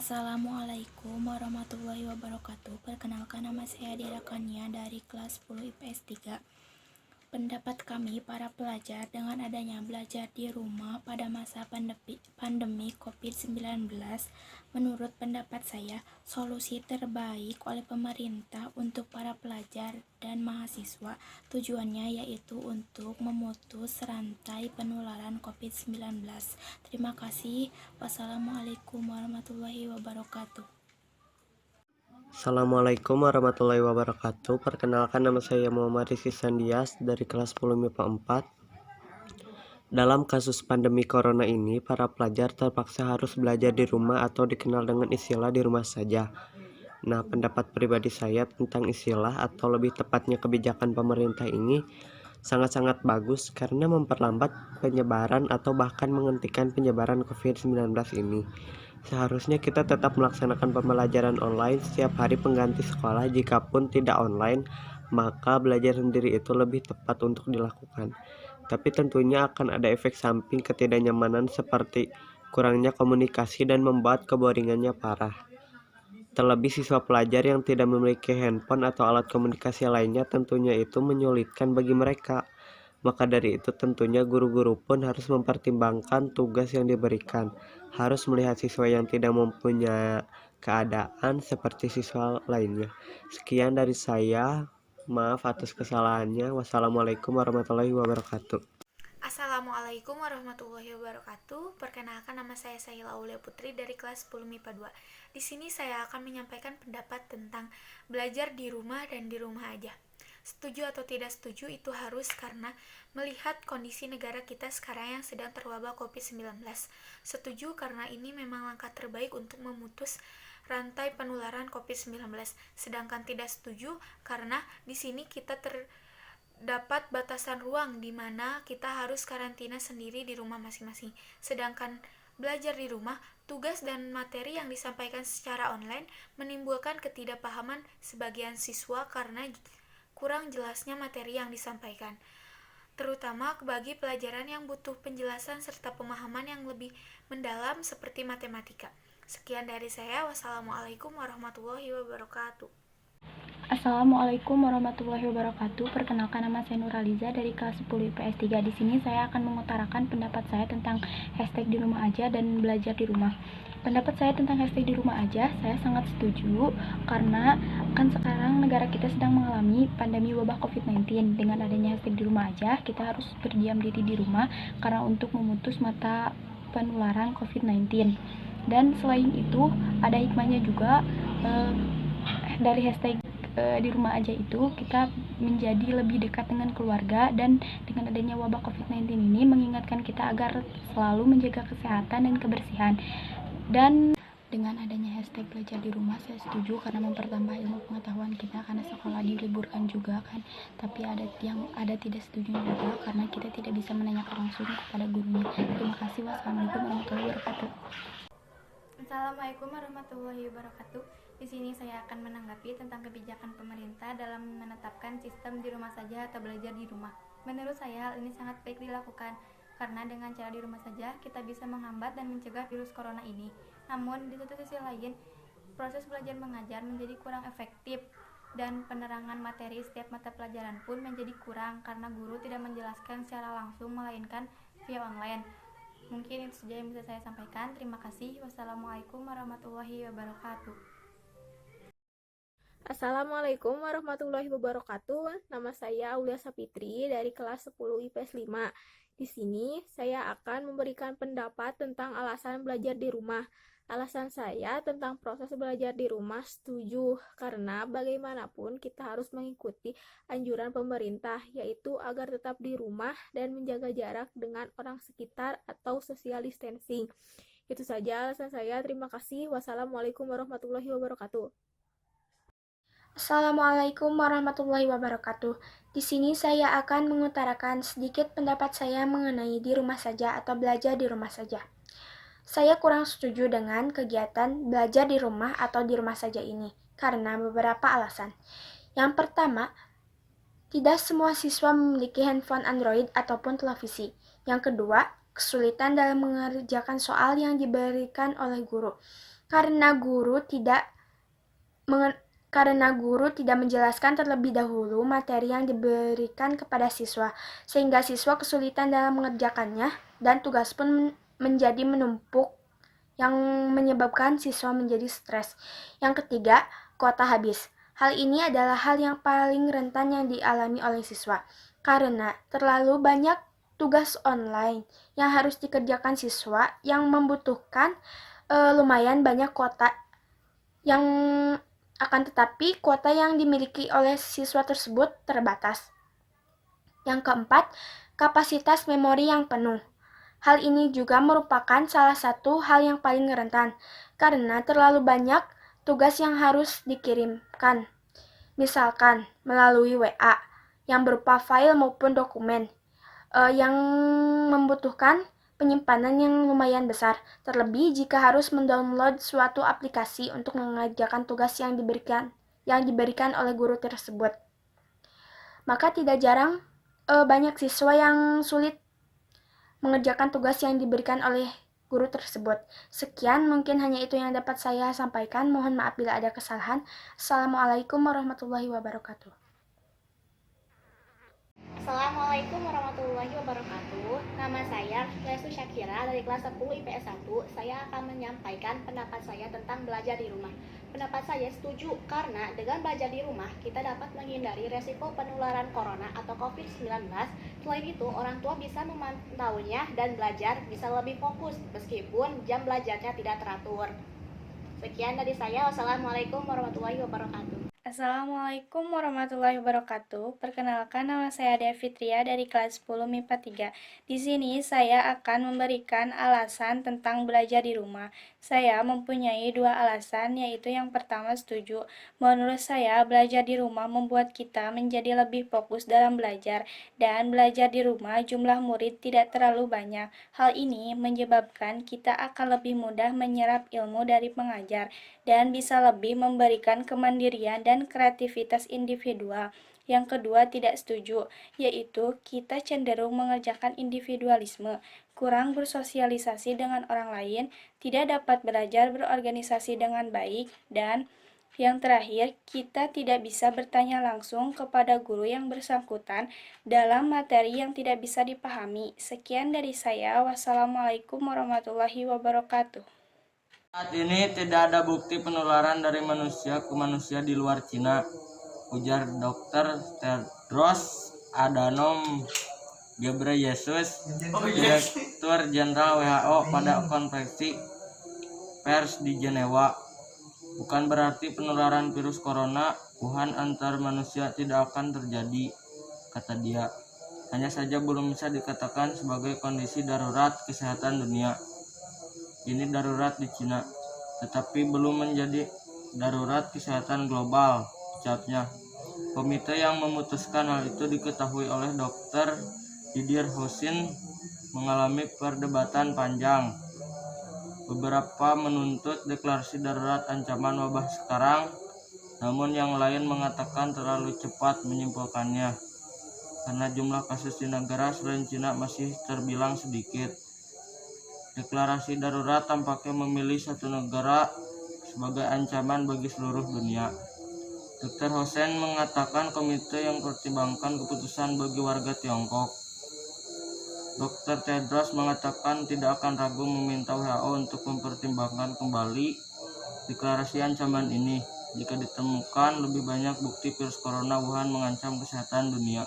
Assalamualaikum warahmatullahi wabarakatuh. Perkenalkan, nama saya Dira Kania dari kelas 10 IPS 3. Pendapat kami para pelajar dengan adanya belajar di rumah pada masa pandemi COVID-19, menurut pendapat saya, solusi terbaik oleh pemerintah untuk para pelajar dan mahasiswa tujuannya yaitu untuk memutus rantai penularan COVID-19. Terima kasih. Wassalamualaikum warahmatullahi wabarakatuh. Assalamualaikum warahmatullahi wabarakatuh. Perkenalkan, nama saya Muhammad Rizky Sandias dari kelas 10 MIPA 4. Dalam kasus pandemi corona ini, para pelajar terpaksa harus belajar di rumah atau dikenal dengan istilah di rumah saja. Nah, pendapat pribadi saya tentang istilah atau lebih tepatnya kebijakan pemerintah ini sangat-sangat bagus karena memperlambat penyebaran atau bahkan menghentikan penyebaran COVID-19 ini. Seharusnya kita tetap melaksanakan pembelajaran online setiap hari pengganti sekolah. Jikapun tidak online, maka belajar sendiri itu lebih tepat untuk dilakukan. Tapi tentunya akan ada efek samping ketidaknyamanan seperti kurangnya komunikasi dan membuat keboringannya parah. Terlebih siswa pelajar yang tidak memiliki handphone atau alat komunikasi lainnya, tentunya itu menyulitkan bagi mereka. Maka dari itu tentunya guru-guru pun harus mempertimbangkan tugas yang diberikan. Harus melihat siswa yang tidak mempunyai keadaan seperti siswa lainnya. Sekian dari saya. Maaf atas kesalahannya. Wassalamualaikum warahmatullahi wabarakatuh. Assalamualaikum warahmatullahi wabarakatuh. Perkenalkan, nama saya Sahila Aulia Putri dari kelas 10 MIPA 2. Di sini saya akan menyampaikan pendapat tentang belajar di rumah dan di rumah aja. Setuju atau tidak setuju itu harus karena melihat kondisi negara kita sekarang yang sedang terwabah COVID-19. Setuju karena ini memang langkah terbaik untuk memutus rantai penularan COVID-19. Sedangkan tidak setuju karena di sini kita dapat batasan ruang di mana kita harus karantina sendiri di rumah masing-masing. Sedangkan belajar di rumah, tugas dan materi yang disampaikan secara online menimbulkan ketidakpahaman sebagian siswa karena kurang jelasnya materi yang disampaikan, terutama bagi pelajaran yang butuh penjelasan serta pemahaman yang lebih mendalam seperti matematika. Sekian dari saya. Wassalamualaikum warahmatullahi wabarakatuh. Assalamualaikum warahmatullahi wabarakatuh. Perkenalkan, nama saya Nuraliza dari kelas 10 IPS 3. Di sini saya akan mengutarakan pendapat saya tentang hashtag di rumah aja dan belajar di rumah. Pendapat saya tentang hashtag di rumah aja, saya sangat setuju karena kan sekarang negara kita sedang mengalami pandemi wabah COVID-19. Dengan adanya hashtag di rumah aja, kita harus berdiam diri di rumah karena untuk memutus mata penularan COVID-19. Dan selain itu, ada hikmahnya juga dari hashtag di rumah aja itu kita menjadi lebih dekat dengan keluarga, dan dengan adanya wabah COVID-19 ini mengingatkan kita agar selalu menjaga kesehatan dan kebersihan. Dan dengan adanya hashtag belajar di rumah, saya setuju karena mempertambah ilmu pengetahuan kita karena sekolah diliburkan juga kan. Tapi ada tidak setuju juga karena kita tidak bisa menanyakan langsung kepada gurunya. Terima kasih. Wassalamualaikum warahmatullahi wabarakatuh. Assalamualaikum warahmatullahi wabarakatuh. Di sini saya akan menanggapi tentang kebijakan pemerintah dalam menetapkan sistem di rumah saja atau belajar di rumah. Menurut saya hal ini sangat baik dilakukan karena dengan cara di rumah saja kita bisa menghambat dan mencegah virus corona ini. Namun di satu sisi lain, proses belajar mengajar menjadi kurang efektif dan penerangan materi setiap mata pelajaran pun menjadi kurang karena guru tidak menjelaskan secara langsung melainkan via online. Mungkin itu saja yang bisa saya sampaikan. Terima kasih. Wassalamualaikum warahmatullahi wabarakatuh. Assalamualaikum warahmatullahi wabarakatuh. Nama saya Aulia Sapitri dari kelas 10 IPS 5. Di sini saya akan memberikan pendapat tentang alasan belajar di rumah. Alasan saya tentang proses belajar di rumah setuju karena bagaimanapun kita harus mengikuti anjuran pemerintah, yaitu agar tetap di rumah dan menjaga jarak dengan orang sekitar atau social distancing. Itu saja alasan saya. Terima kasih. Wassalamualaikum warahmatullahi wabarakatuh. Assalamualaikum warahmatullahi wabarakatuh. Di sini saya akan mengutarakan sedikit pendapat saya mengenai di rumah saja atau belajar di rumah saja. Saya kurang setuju dengan kegiatan belajar di rumah atau di rumah saja ini karena beberapa alasan. Yang pertama, tidak semua siswa memiliki handphone Android ataupun televisi. Yang kedua, kesulitan dalam mengerjakan soal yang diberikan oleh guru. karena guru tidak menjelaskan terlebih dahulu materi yang diberikan kepada siswa, sehingga siswa kesulitan dalam mengerjakannya dan tugas pun menjadi menumpuk yang menyebabkan siswa menjadi stres. Yang ketiga, kuota habis. Hal ini adalah hal yang paling rentan yang dialami oleh siswa, karena terlalu banyak tugas online yang harus dikerjakan siswa yang membutuhkan lumayan banyak kuota yang akan tetapi kuota yang dimiliki oleh siswa tersebut terbatas. Yang keempat, kapasitas memori yang penuh. Hal ini juga merupakan salah satu hal yang paling rentan, karena terlalu banyak tugas yang harus dikirimkan. Misalkan melalui WA, yang berupa file maupun dokumen, yang membutuhkan penyimpanan yang lumayan besar, terlebih jika harus mendownload suatu aplikasi untuk mengerjakan tugas yang diberikan oleh guru tersebut. Maka tidak jarang banyak siswa yang sulit mengerjakan tugas yang diberikan oleh guru tersebut. Sekian, mungkin hanya itu yang dapat saya sampaikan. Mohon maaf bila ada kesalahan. Assalamualaikum warahmatullahi wabarakatuh. Assalamualaikum warahmatullahi wabarakatuh. Nama saya Lesu Syakira dari kelas 10 IPS 1. Saya akan menyampaikan pendapat saya tentang belajar di rumah. Pendapat saya setuju karena dengan belajar di rumah kita dapat menghindari resiko penularan corona atau COVID-19. Selain itu, orang tua bisa memantaunya dan belajar bisa lebih fokus meskipun jam belajarnya tidak teratur. Sekian dari saya. Wassalamualaikum warahmatullahi wabarakatuh. Assalamualaikum warahmatullahi wabarakatuh. Perkenalkan, nama saya Dea Fitria dari kelas 10 MIPA 3. Di sini saya akan memberikan alasan tentang belajar di rumah. Saya mempunyai dua alasan, yaitu yang pertama setuju. Menurut saya, belajar di rumah membuat kita menjadi lebih fokus dalam belajar, dan belajar di rumah jumlah murid tidak terlalu banyak. Hal ini menyebabkan kita akan lebih mudah menyerap ilmu dari pengajar, dan bisa lebih memberikan kemandirian dan kreativitas individual. Yang kedua, tidak setuju, yaitu kita cenderung mengerjakan individualisme, kurang bersosialisasi dengan orang lain, tidak dapat belajar berorganisasi dengan baik, dan yang terakhir, kita tidak bisa bertanya langsung kepada guru yang bersangkutan dalam materi yang tidak bisa dipahami. Sekian dari saya. Wassalamualaikum warahmatullahi wabarakatuh. Saat ini tidak ada bukti penularan dari manusia ke manusia di luar Cina, ujar Dr. Tedros Adhanom Ghebreyesus, Direktur Jenderal WHO pada konferensi pers di Jenewa. Bukan berarti penularan virus corona Wuhan antar manusia tidak akan terjadi, kata dia. Hanya saja belum bisa dikatakan sebagai kondisi darurat kesehatan dunia. Ini darurat di Cina, tetapi belum menjadi darurat kesehatan global, ucapnya. Komite yang memutuskan hal itu diketahui oleh Dr. Didier Houssin mengalami perdebatan panjang. Beberapa menuntut deklarasi darurat ancaman wabah sekarang, namun yang lain mengatakan terlalu cepat menyimpulkannya, karena jumlah kasus di negara selain Cina masih terbilang sedikit. Deklarasi darurat tampaknya memilih satu negara sebagai ancaman bagi seluruh dunia. Dr. Houssin mengatakan komite yang mempertimbangkan keputusan bagi warga Tiongkok. Dr. Tedros mengatakan tidak akan ragu meminta WHO untuk mempertimbangkan kembali deklarasi ancaman ini jika ditemukan lebih banyak bukti virus corona Wuhan mengancam kesehatan dunia.